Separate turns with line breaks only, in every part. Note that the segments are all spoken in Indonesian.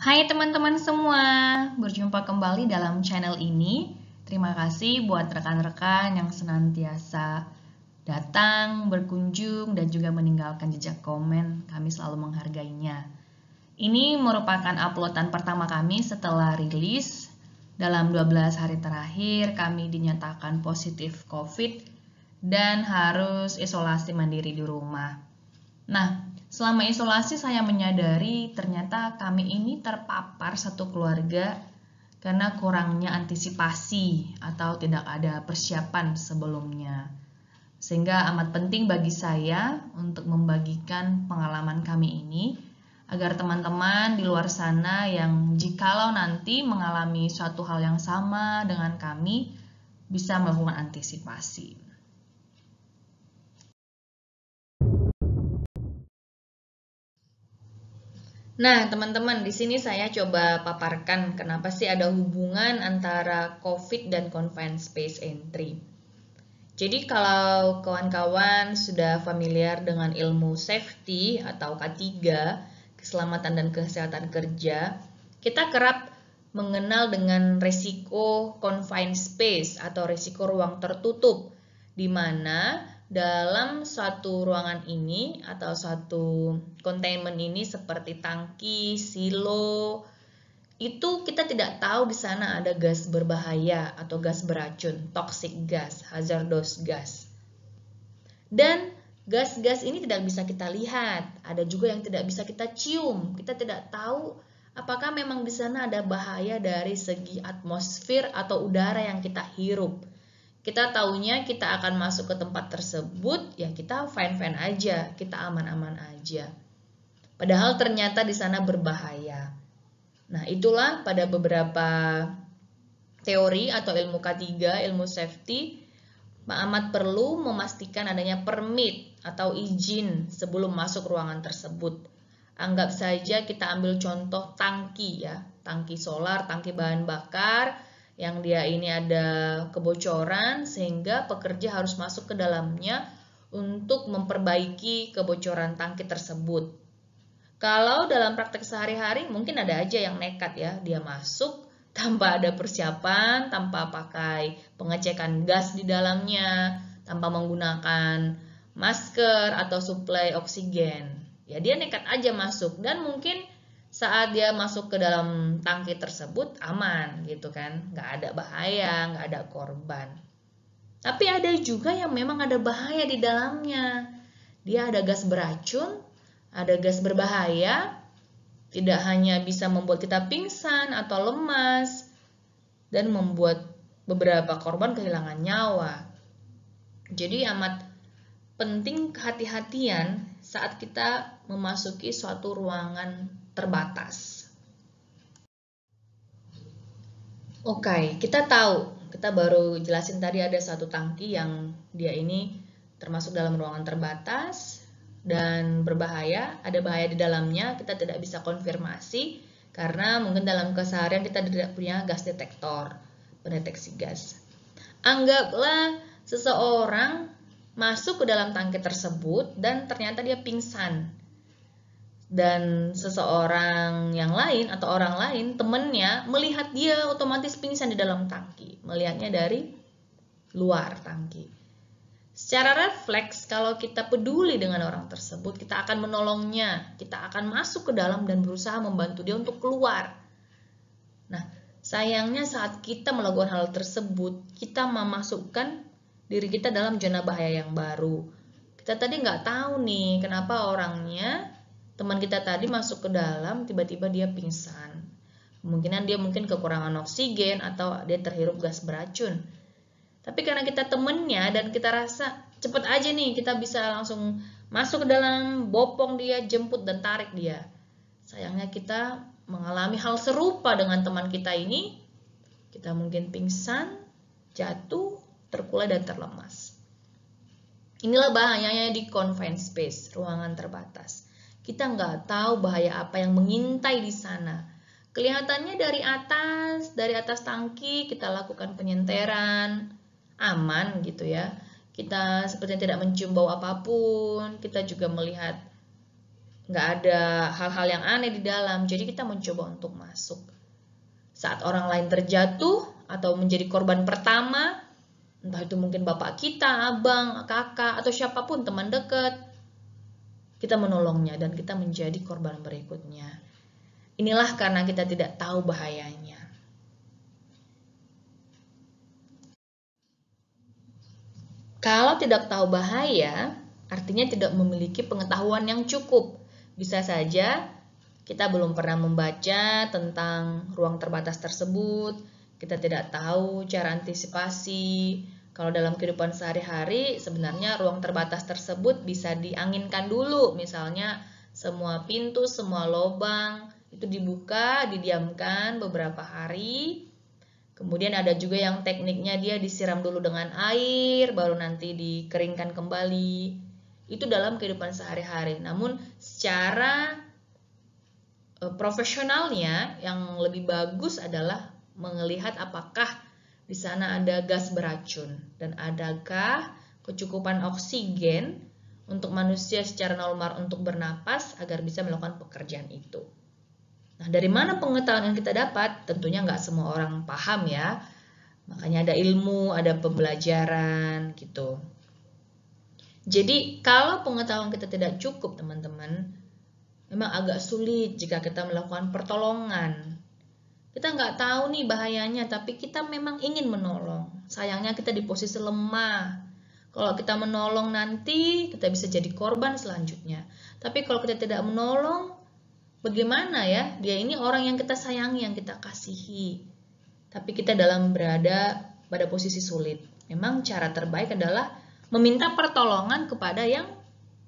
Hai teman-teman semua, berjumpa kembali dalam channel ini. Terima kasih buat rekan-rekan yang senantiasa datang, berkunjung, dan juga meninggalkan jejak komen. Kami selalu menghargainya. Ini merupakan uploadan pertama kami setelah rilis. Dalam 12 hari terakhir, kami dinyatakan positif COVID dan harus isolasi mandiri di rumah. Nah, selama isolasi saya menyadari ternyata kami ini terpapar satu keluarga karena kurangnya antisipasi atau tidak ada persiapan sebelumnya. Sehingga amat penting bagi saya untuk membagikan pengalaman kami ini agar teman-teman di luar sana yang jikalau nanti mengalami suatu hal yang sama dengan kami bisa melakukan antisipasi. Nah, teman-teman, di sini saya coba paparkan kenapa sih ada hubungan antara COVID dan confined space entry. Jadi kalau kawan-kawan sudah familiar dengan ilmu safety atau K3, keselamatan dan kesehatan kerja, kita kerap mengenal dengan resiko confined space atau resiko ruang tertutup, di mana dalam suatu ruangan ini atau suatu containment ini seperti tangki, silo, itu kita tidak tahu di sana ada gas berbahaya atau gas beracun, toxic gas, hazardous gas. Dan gas-gas ini tidak bisa kita lihat, ada juga yang tidak bisa kita cium. Kita tidak tahu apakah memang di sana ada bahaya dari segi atmosfer atau udara yang kita hirup. Kita taunya kita akan masuk ke tempat tersebut, ya kita fine-fine aja, kita aman-aman aja. Padahal ternyata di sana berbahaya. Nah, itulah pada beberapa teori atau ilmu K3, ilmu safety, amat perlu memastikan adanya permit atau izin sebelum masuk ruangan tersebut. Anggap saja kita ambil contoh tangki ya, tangki solar, tangki bahan bakar, yang dia ini ada kebocoran sehingga pekerja harus masuk ke dalamnya untuk memperbaiki kebocoran tangki tersebut. Kalau dalam praktek sehari-hari mungkin ada aja yang nekat ya, dia masuk tanpa ada persiapan, tanpa pakai pengecekan gas di dalamnya, tanpa menggunakan masker atau suplai oksigen. Ya dia nekat aja masuk dan mungkin saat dia masuk ke dalam tangki tersebut aman gitu kan, nggak ada bahaya, nggak ada korban. Tapi ada juga yang memang ada bahaya di dalamnya. Dia ada gas beracun, ada gas berbahaya, tidak hanya bisa membuat kita pingsan atau lemas, dan membuat beberapa korban kehilangan nyawa. Jadi amat penting kehati-hatian saat kita memasuki suatu ruangan terbatas. Oke, kita tahu, kita baru jelasin tadi ada satu tangki yang dia ini termasuk dalam ruangan terbatas dan berbahaya, ada bahaya di dalamnya, kita tidak bisa konfirmasi karena mungkin dalam keseharian kita tidak punya gas detektor, pendeteksi gas. Anggaplah seseorang masuk ke dalam tangki tersebut dan ternyata dia pingsan. Dan seseorang yang lain atau orang lain, temennya, melihat dia otomatis pingsan di dalam tangki. Melihatnya dari luar tangki. Secara refleks, kalau kita peduli dengan orang tersebut, kita akan menolongnya. Kita akan masuk ke dalam dan berusaha membantu dia untuk keluar. Nah, sayangnya saat kita melakukan hal tersebut, kita memasukkan diri kita dalam zona bahaya yang baru. Kita tadi nggak tahu nih, kenapa orangnya, teman kita tadi masuk ke dalam, tiba-tiba dia pingsan. Kemungkinan dia mungkin kekurangan oksigen atau dia terhirup gas beracun. Tapi karena kita temennya dan kita rasa cepet aja nih, kita bisa langsung masuk ke dalam, bopong dia, jemput dan tarik dia. Sayangnya kita mengalami hal serupa dengan teman kita ini. Kita mungkin pingsan, jatuh, terkulai dan terlemas. Inilah bahayanya di confined space, ruangan terbatas. Kita nggak tahu bahaya apa yang mengintai di sana. Kelihatannya dari atas tangki kita lakukan penyenteran, aman gitu ya. Kita sepertinya tidak mencium bau apapun, kita juga melihat nggak ada hal-hal yang aneh di dalam. Jadi kita mencoba untuk masuk. Saat orang lain terjatuh atau menjadi korban pertama, entah itu mungkin bapak kita, abang, kakak, atau siapapun teman dekat, kita menolongnya dan kita menjadi korban berikutnya. Inilah karena kita tidak tahu bahayanya. Kalau tidak tahu bahaya, artinya tidak memiliki pengetahuan yang cukup. Bisa saja kita belum pernah membaca tentang ruang terbatas tersebut, kita tidak tahu cara antisipasi. Kalau dalam kehidupan sehari-hari, sebenarnya ruang terbatas tersebut bisa dianginkan dulu. Misalnya semua pintu, semua lubang itu dibuka, didiamkan beberapa hari. Kemudian ada juga yang tekniknya dia disiram dulu dengan air, baru nanti dikeringkan kembali. Itu dalam kehidupan sehari-hari. Namun secara profesionalnya yang lebih bagus adalah melihat apakah di sana ada gas beracun dan adakah kecukupan oksigen untuk manusia secara normal untuk bernapas agar bisa melakukan pekerjaan itu. Nah, dari mana pengetahuan yang kita dapat? Tentunya nggak semua orang paham ya. Makanya ada ilmu, ada pembelajaran gitu. Jadi kalau pengetahuan kita tidak cukup teman-teman, memang agak sulit jika kita melakukan pertolongan. Kita nggak tahu nih bahayanya, tapi kita memang ingin menolong. Sayangnya kita di posisi lemah. Kalau kita menolong nanti, kita bisa jadi korban selanjutnya. Tapi kalau kita tidak menolong, bagaimana ya? Dia ini orang yang kita sayangi, yang kita kasihi. Tapi kita berada pada posisi sulit. Memang cara terbaik adalah meminta pertolongan kepada yang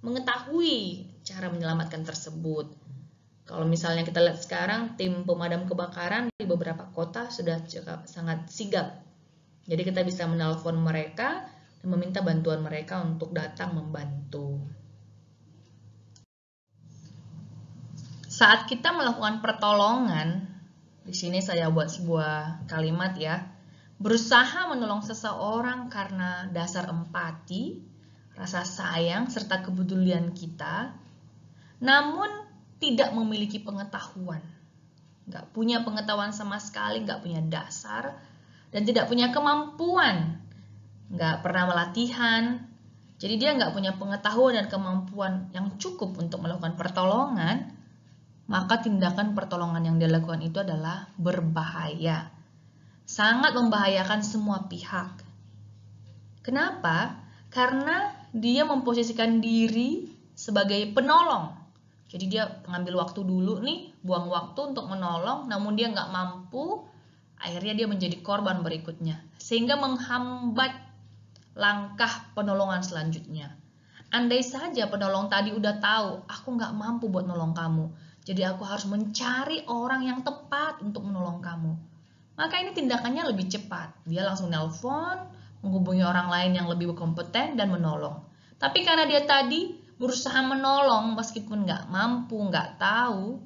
mengetahui cara menyelamatkan tersebut. Kalau misalnya kita lihat sekarang, tim pemadam kebakaran di beberapa kota sudah sangat sigap. Jadi kita bisa menelpon mereka dan meminta bantuan mereka untuk datang membantu. Saat kita melakukan pertolongan, di sini saya buat sebuah kalimat ya, berusaha menolong seseorang karena dasar empati, rasa sayang, serta kepedulian kita, namun tidak memiliki pengetahuan, nggak punya pengetahuan sama sekali, nggak punya dasar, dan tidak punya kemampuan, nggak pernah melatihan, jadi dia nggak punya pengetahuan dan kemampuan yang cukup untuk melakukan pertolongan, maka tindakan pertolongan yang dia lakukan itu adalah berbahaya, sangat membahayakan semua pihak. Kenapa? Karena dia memposisikan diri sebagai penolong. Jadi dia mengambil waktu dulu nih, buang waktu untuk menolong, namun dia nggak mampu, akhirnya dia menjadi korban berikutnya. Sehingga menghambat langkah penolongan selanjutnya. Andai saja penolong tadi udah tahu, aku nggak mampu buat nolong kamu, jadi aku harus mencari orang yang tepat untuk menolong kamu. Maka ini tindakannya lebih cepat. Dia langsung nelpon, menghubungi orang lain yang lebih berkompeten dan menolong. Tapi karena dia tadi berusaha menolong meskipun nggak mampu, nggak tahu,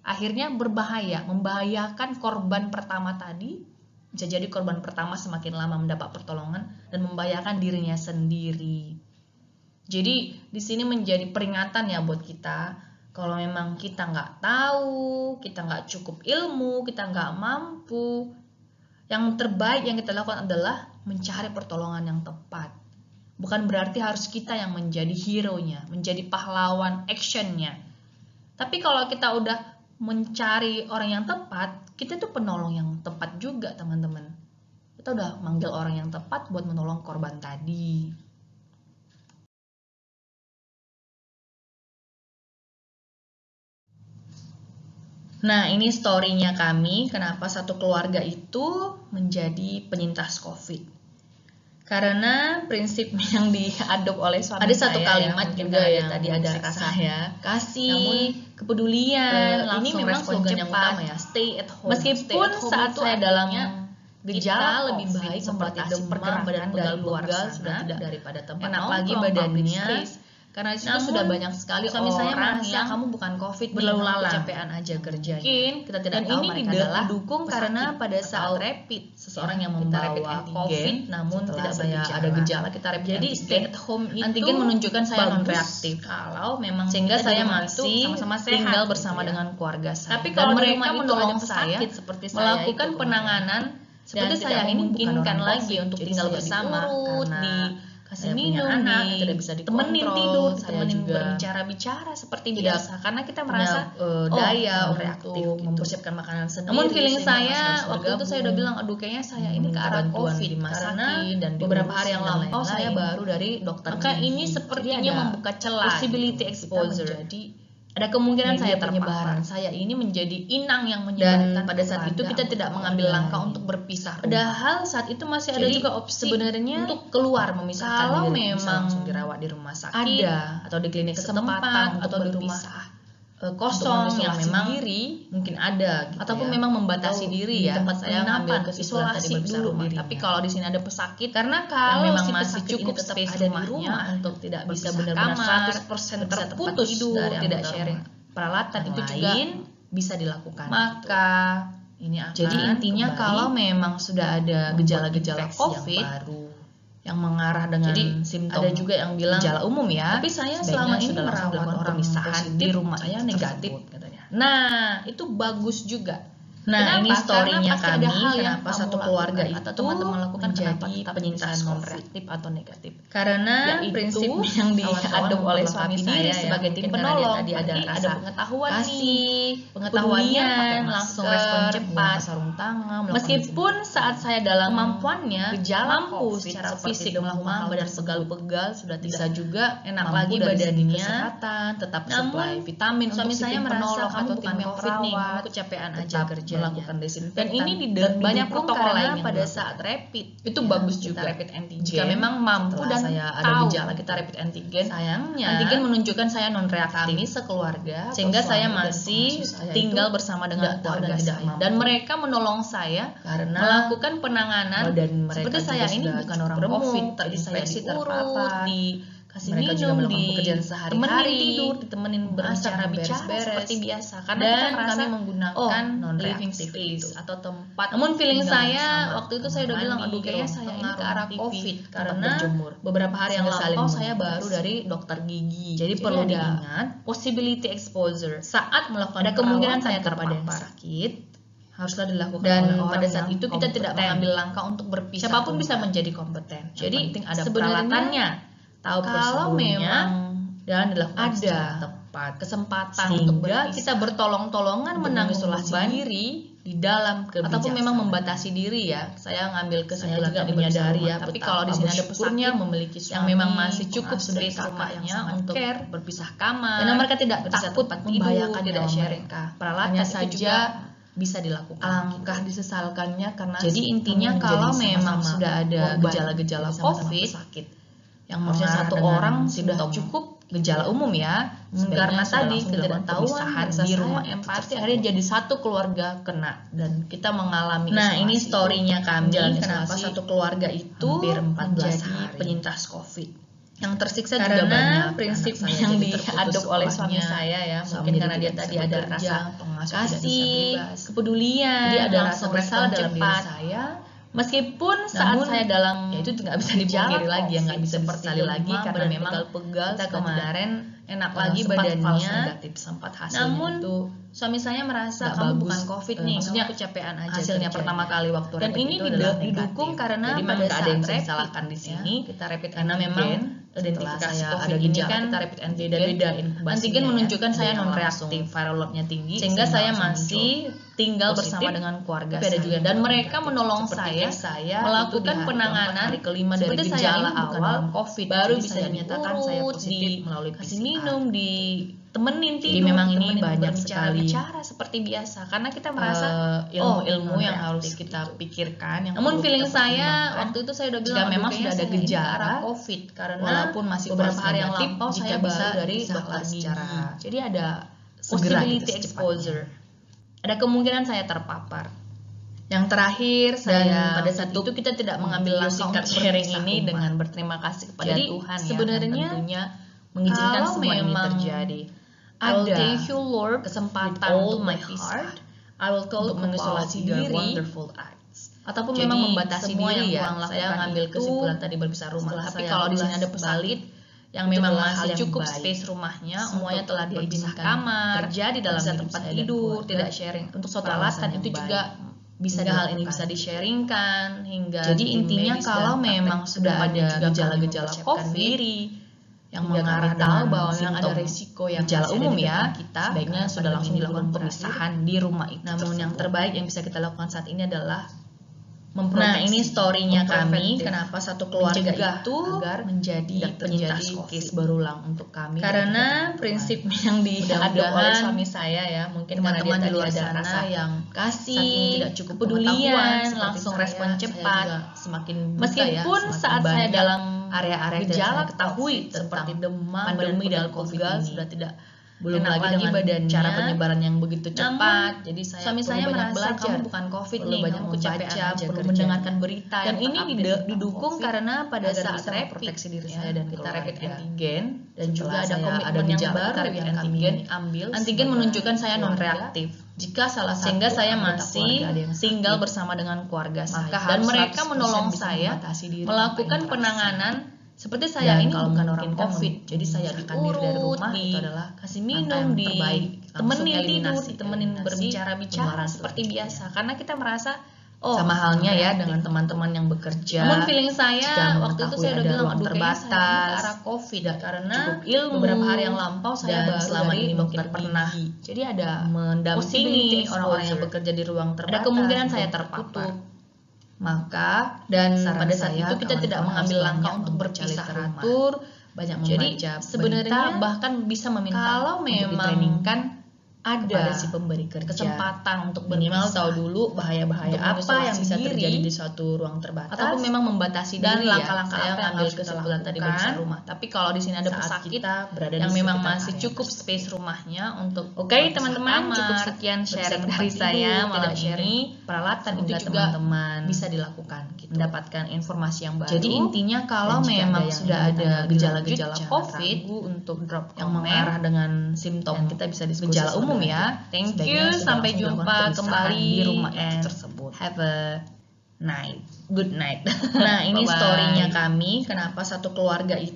akhirnya berbahaya, membahayakan korban pertama tadi, bisa jadi korban pertama semakin lama mendapat pertolongan dan membahayakan dirinya sendiri. Jadi di sini menjadi peringatan ya buat kita, kalau memang kita nggak tahu, kita nggak cukup ilmu, kita nggak mampu, yang terbaik yang kita lakukan adalah mencari pertolongan yang tepat. Bukan berarti harus kita yang menjadi hero-nya, menjadi pahlawan action-nya. Tapi kalau kita udah mencari orang yang tepat, kita tuh penolong yang tepat juga, teman-teman. Kita udah manggil orang yang tepat buat menolong korban tadi. Nah, ini story-nya kami, kenapa satu keluarga itu menjadi penyintas COVID. Karena prinsip yang diadop oleh suami ada satu kalimat juga ya, tadi ada rasa ya, kasih, namun kepedulian, ini memang slogan yang utama ya, stay at home. Meskipun saat saya dalam gejala lebih baik seperti demam, badan pegal-pegal sudah tidak daripada tempat nongkrong, badannya Karena di situ
Namun,
sudah banyak sekali
suami saya
orang
merasa
yang
kamu bukan COVID nih,
berlalu
kamu
lalang,
kecapean aja kerjanya.
mungkin kita tidak
Dan
tahu
ini
mereka adalah
didukung karena
pesakit
pada saat
atau
rapid
seseorang yang
kita rapid
membawa
antigen,
COVID namun
setelah
tidak
saya
bergejala.
ada gejala kita rapid
Jadi
antigen.
stay at home itu
Antigen menunjukkan saya
bagus
non reaktif.
kalau memang
Sehingga
kita di
saya
rumah
masih
itu sama-sama sehat
tinggal
gitu
bersama
ya.
dengan keluarga saya.
Tapi
Dan
kalau di
mereka
rumah itu
menolong
ada
saya
pesakit seperti saya
melakukan
itu
penanganan seperti
tidak
saya ini
memungkinkan
bukan orang
lagi
COVID.
untuk
Jadi
tinggal
saya
bersama
diurut,
karena
dikasih
saya punya
minum,
anak yang tidak bisa
ditemenin
dikontrol,
tidur,
saya
ditemenin
juga
berbicara-bicara seperti
tidak
biasa karena kita merasa
daya
non-reaktif
untuk
gitu.
mempersiapkan makanan sendiri.
Namun feeling
sehingga
saya
harus
waktu itu saya udah bilang aduh kayaknya saya ini ke arah
bantuan
COVID
dimasakin
karena
dan
beberapa hari yang
diurusin dan
lampau saya
lain-lain.
baru dari dokter
Maka
gigi.
ini
Jadi
sepertinya
ada
membuka celah
possibility
gitu.
exposure.
Kita menjadi
Ada kemungkinan
media
saya
penyebaran.
penyebaran. Saya ini menjadi inang yang menyebarkan.
Dan pada saat itu kita tidak mengambil langkah untuk berpisah rumah.
Padahal saat itu masih ada
Jadi,
juga opsi
sebenarnya
untuk keluar memisahkan
kalau
diri. Bisa
memang
langsung dirawat di rumah sakit
ada
atau di klinik
kesempatan
setempat
atau
atau
di
di
rumah
rumah
kosong yang memang
diri
mungkin ada gitu
ataupun
ya.
memang membatasi
Atau
diri
di
ya.
tempat
Saya ngambil
penginapan,
kesimpulan tadi
isolasi
berpisah
dulu
rumah.
dirinya.
Tapi kalau di sini ada pesakit
Karena
yang
kalau
memang
si
masih
pesakit
cukup
ini tetap
space
ada di
rumahnya
rumah
untuk tidak bisa
berpisah
benar-benar
kamar,
100%
bisa tempat
terputus
tidur,
dari
tidak
anggota
sharing
rumah. Peralatan
yang
itu juga
lain
bisa dilakukan.
maka
Ini akan
jadi intinya
kembali
kalau memang sudah ada gejala-gejala
infeksi
COVID
yang baru yang mengarah dengan
Jadi,
simptom
ada juga yang bilang,
gejala umum ya.
tapi saya
sebaiknya
selama ini
sudah langsung
merawat
dilakukan
orang
pemisahan
positif,
di rumah
saya
tersebut,
negatif.
katanya. Nah, itu bagus juga.
Nah,
Kenapa?
ini story-nya
Karena pasti
kami,
ada hal yang
kenapa
kamu
satu keluarga
lakukan
itu
atau teman-teman lakukan kenapa
menjadi
tetap
penyintas
bisa
COVID.
non-reaktif atau negatif.
Karena
Yaitu
prinsip yang diadop oleh suami saya
sebagai tim
mungkin karena dia
penolong.
tadi ada
Berarti
rasa
pengetahuan nih.
kasih,
Pengetahuannya pakai
kepedulian,
masker,
langsung respon cepat.
buang sarung tangan, melakukan
Meskipun saat saya dalam
kemampuannya
gejala
mampu
COVID
secara
seperti
fisik
demam,
melakukan hal
badan
tersebut.
pegal-pegal sudah
Bisa
tidak
juga
enak
mampu
lagi
dari segi
badannya.
kesehatan, tetap
Namun,
supply vitamin
suami
untuk si
saya
tim
merasa
penolong
kamu
atau
bukan
tim yang
COVID nih,
perawat,
kamu kecapean aja
tetap
kerjanya.
melakukan desinfektan.
Dan ini
banyak
didukung
protokol
karena
lain yang
pada
dilakukan.
saat rapid
Itu
ya,
bagus
kita
juga.
rapid antigen.
Jika memang mampu
Setelah
dan
saya ada
tahu
gejala
kita rapid antigen,
sayangnya
antigen menunjukkan saya non reaktif.
kami sekeluarga atau
Sehingga saya
suami dan
masih
pengasuh saya
tinggal
itu
bersama dengan
tidak tahu
keluarga
dan tidak
saya.
mampu.
Dan mereka menolong saya
Karena
melakukan penanganan
badan mereka
seperti
juga
saya ini
sudah
bukan
cukup
orang
remuk,
COVID, jadi saya
terinfeksi,
diurut,
terpapar.
dikasih
Mereka juga
minum,
melakukan pekerjaan sehari-hari,
ditemenin tidur, ditemenin
masak,
berbicara-bicara
beres-beres.
seperti biasa. Karena
Dan
kita merasa
kami menggunakan
living
non-reaktif
space
itu.
atau tempat.
Namun feeling
tinggal
saya
bersama,
waktu itu saya udah
kamar
bilang
mandi,
aduh kayaknya
ruang
saya ini
tengah,
ke arah
ruang TV,
COVID
tempat
karena
berjemur.
beberapa hari yang
Sehingga saling
lampau saya
mengingat.
baru dari dokter gigi.
Jadi perlu
ada
diingat
possibility exposure saat melakukan
ada kemungkinan
perawatan
saya
kepada yang
terpapar.
sakit
haruslah dilakukan
dan
oleh orang
pada saat
yang
itu kita tidak
kompeten.
mengambil langkah untuk berpisah
Siapapun
rumah.
bisa menjadi kompeten. Yang
Jadi
penting ada
sebenarnya
peralatannya, tahu
kalau
prosedurnya,
memang
dan dilakukan
ada
secara tepat.
kesempatan
Sehingga
untuk berpisah,
kita bertolong-tolongan
untuk
menanggung
mengisolasi
beban
diri di dalam
ataupun memang
kebijaksanaan.
membatasi diri ya. Saya ngambil
Saya
kesimpulan
juga
tadi
menyadari ya,
tapi
betapa
kalau di sini ada
bersyukurnya
pesakit
memiliki
yang
suami,
memang masih cukup
pengasuh dan
space
kakak
rumahnya
yang sangat
untuk
care,
berpisah kamar,
karena mereka tidak
berpisah
takut
tempat
membahayakan
tidur,
tidak
nyawa
sharing.
mereka.
Peralatan
Hanya
itu
saja
juga
bisa dilakukan.
alangkah disesalkannya karena
Jadi intinya
kami
kalau
menjadi
memang
sama-sama
sudah ada
korban,
gejala-gejala
jadi sama-sama
COVID
pesakit.
yang
Harusnya
mengarah
satu
dengan
orang sudah
simptom
cukup
gejala umum ya,
karena tadi
ketidaktahuan
ketidaktahuan
di rumah
empati
empati
akhirnya
akhirnya
jadi satu keluarga kena dan kita mengalami
Nah,
isolasi
ini
itu.
story-nya kami
Menjalani
kenapa
isolasi
satu keluarga itu
hampir 14
menjadi
hari.
penyintas COVID. Yang tersiksa
karena
juga banyak.
prinsip
Anak saya
yang
jadi terputus
diadop oleh suami
sekolahnya.
saya ya,
Suami
mungkin
jadi
karena dia
tidak
tadi
bisa
ada
bekerja,
rasa
pengasuh tidak bisa
kasih,
bebas.
kepedulian,
Jadi ada
langsung
rasa bersalah
respon
dalam diri
cepat.
saya.
Meskipun saat
Namun,
saya dalam
ya itu nggak bisa
gejala
dipungkiri lagi ya, nggak
COVID
bisa
seperti
disesali lagi
demam,
karena
badan
memang
pegal-pegal
kita
sudah
kemarin
enak lagi
sempat false
badannya.
negatif, sempat hasilnya
Namun
itu
suami saya merasa
nggak
kamu
bagus.
bukan COVID nih,
Maksudnya
kamu kecapean aja
hasilnya
kerjanya.
pertama kali waktu
Dan
rapid
ini
itu adalah
didukung
negatif.
karena
Jadi
pada
memang nggak ada yang bisa
saat
disalahkan
rapid
di
ya,
sini
kita rapid
karena
antigen,
memang
identifikasi
saya
COVID
ada
ini
gejala
kan
kita rapid antigen,
beda-beda inkubasinya
antigen
ya.
menunjukkan
Ada
saya
yang
non reaktif,
langsung
viral loadnya tinggi,
sehingga saya
langsung
masih
muncul tinggal
positif,
bersama dengan keluarga
tapi ada
saya
juga
dan
yang
mereka
negatif.
menolong
Seperti
saya
saya
melakukan
itu di hari
penanganan
keempat, hari kelima dari
seperti saya
gejala
ini bukan
awal
orang COVID,
baru
jadi
bisa
saya
dinyatakan saya
diurut,
positif melalui
kasih
PCR.
minum, ditemenin
Jadi
tidur,
memang ini
ditemenin
banyak
berbicara seperti biasa karena kita merasa
ilmu-ilmu yang
non-reaktif
harus kita
gitu.
pikirkan yang
Namun
perlu
feeling
kita
saya
pertimbangkan.
waktu itu saya udah
Jika
bilang
memang
aduh,
sudah
kayaknya
ada
saya ini ke
gejala
arah COVID karena
walaupun masih
beberapa
false
hari yang
negatif,
lampau
jika
saya
bisa
baru dari
dipisahkan
dokter gigi.
secara
Jadi ada
segera
possibility
gitu,
exposure. Ada kemungkinan saya terpapar.
Yang terakhir
Dan
saya
pada saat
tutup
itu kita tidak mengambil
video
langkah
singkat
untuk
sharing
berpisah
ini
rumah.
dengan berterima kasih kepada
Jadi
Tuhan ya,
sebenarnya
dan tentunya
mengizinkan
Kalau
semua ini
memang
terjadi. I
ada
will thank you Lord
kesempatan
with all
untuk
my
berpisah,
heart. I will talk
untuk
about
mengisolasi
your
diri,
wonderful acts. Ataupun
jadi
memang membatasi
semua
diri
yang
ya.
Tuhan
Saya
lakukan
ngambil
itu
kesimpulan tadi berpisah rumah.
setelah
Tapi
saya
kalau di sini
ulas
ada pesakit yang
itu
memang
adalah hal
masih
yang
cukup
baik.
space rumahnya,
Semuanya
untuk
telah
berpisah
diizinkan
kamar,
terjadi dalam
berpisah
hidup
tempat
saya dan
tidur,
keluarga.
tidak sharing untuk suatu
Peralasan
alasan
yang
itu
baik.
juga bisa
Hingga hal ini
dilakukan.
bisa di-sharingkan hingga
Jadi
tim
intinya
medis
kalau
dan
memang
praktek
sudah
kedepannya
ada
juga kami
gejala-gejala
mempersiapkan
COVID
diri
yang
hingga kami
mengarah
tahu
dengan
bahwa memang ada
simptom
resiko yang
gejala
masih ada
umum
di
ya,
depan kita,
sebaiknya
karena
sudah langsung
pandemi
dilakukan
belum
pemisahan di rumah itu
Namun yang
tersebut.
terbaik yang bisa kita lakukan saat ini adalah
Nah,
memproteksi,
ini story-nya kami
mempreventif,
kenapa satu keluarga
mencegah
itu
agar
menjadi
tidak terjadi
penyintas COVID.
case berulang untuk kami. dan
Karena
teman-teman.
prinsip yang diadopsi
Mudah-mudahan
oleh suami saya ya, mungkin karena dia
teman-teman di
tadi
luar
ada
sana
rasa
yang
kasih,
saking tidak cukup
kepedulian,
pengetahuan seperti
langsung
saya,
respon
saya
cepat.
juga semakin buta
Meskipun
semakin
saat saya
banyak
dalam
area-area yang tidak
gejala
saya ketahui
COVID
seperti
tentang
demam,
pandemi dan COVID
pegal
ini,
sudah tidak belum
enak
lagi
lagi
dengan
badannya.
cara penyebaran yang begitu
Namun,
cepat. Jadi saya
suami
perlu
saya
banyak
merasa
belajar,
kamu bukan COVID
perlu
nih,
banyak
kamu
membaca,
kecapean aja
perlu
kerja.
mendengarkan berita
Dan
yang
ini
terupdate tentang
didukung
COVID,
karena pada
agar
saat
bisa
rapid
memproteksi diri
ya,
saya dan
kita
keluarga.
rapid antigen
Dan juga ada
saya
komitmen
ada
yang
gejala
baru
rapid
yang kami
antigen.
ambil
Antigen
sebagai
menunjukkan saya non
keluarga.
reaktif.
Jika salah satu
Sehingga saya
anggota
masih
keluarga ada yang
tinggal
sakit,
bersama dengan keluarga
maka
saya dan
harus
mereka
100%
menolong
bisa
saya
membatasi diri
melakukan
tanpa
penanganan seperti saya
Dan
ini
kalau
bukan orang
memungkinkan
COVID,
jadi saya
diurut,
akan diri dari rumah, itu adalah
kasih
langkah
minum,
yang terbaik. Langsung
ditemenin tidur,
eliminasi,
ditemenin
eliminasi
berbicara-bicara
penularan
seperti
selanjutnya.
biasa karena kita merasa
Sama halnya ya
reaktif.
dengan teman-teman yang bekerja.
Namun feeling saya
jika
waktu itu
mengetahui
saya udah
ada
bilang
ruang
aduh kayaknya saya ini
terbatas,
ke arah COVID
tidak
karena
cukup ilmu,
beberapa hari yang lampau saya
dan
baru
selama
dari
ini mungkin
dokter
pernah
gigi. Jadi ada
mendampingi
possibility
orang-orang yang
exposure.
bekerja di ruang terbatas.
Ada kemungkinan saya
belum
terpapar.
tertutup. Maka
Dan
saran
pada saat
saya,
itu kita tidak
kawan-kawan
mengambil
harus
langkah
banyak
untuk
membaca
berpisah
literatur,
rumah.
banyak
Jadi
membaca
sebenarnya
berita,
bahkan bisa meminta
kalau
untuk
memang
ditreningkan ada
kepada si pemberi kerja
kesempatan untuk
minimal
berpisah,
tahu dulu bahaya-bahaya
untuk
apa yang bisa
mengisolasi
terjadi
diri,
di suatu ruang terbatas
ataupun memang membatasi
dan
diri
langkah-langkah
ya. Saya
apa yang
ngambil
harus kita
kesimpulan tadi
lakukan
berpisah rumah. Tapi kalau di sini ada
saat
pesakit
kita berada
yang
di
memang
sekitar
masih
area
cukup
tersebut.
space rumahnya untuk
Oke,
berpisah
teman-teman,
kamar,
cukup sekian
berpisah
sharing
tempat
dari
tidur,
saya malam
tidak sharing
ini.
peralatan
Semoga
itu juga
teman-teman
bisa dilakukan gitu.
mendapatkan informasi yang baru.
Jadi intinya kalau
Dan jika
memang
ada yang
sudah
ingin
ada
lebih
gejala-gejala
lanjut, jangan
COVID
ragu untuk drop
yang
komen
mengarah dengan simptom
dan kita bisa diskusi
gejala umum
lebih
ya.
lanjut.
Thank
Sebaiknya
you,
sudah
sampai
langsung
jumpa
dilakukan pemisahan
kembali
di rumah itu
and
tersebut.
have a night.
Good night.
Nah, ini
Bye-bye.
story-nya kami kenapa satu keluarga itu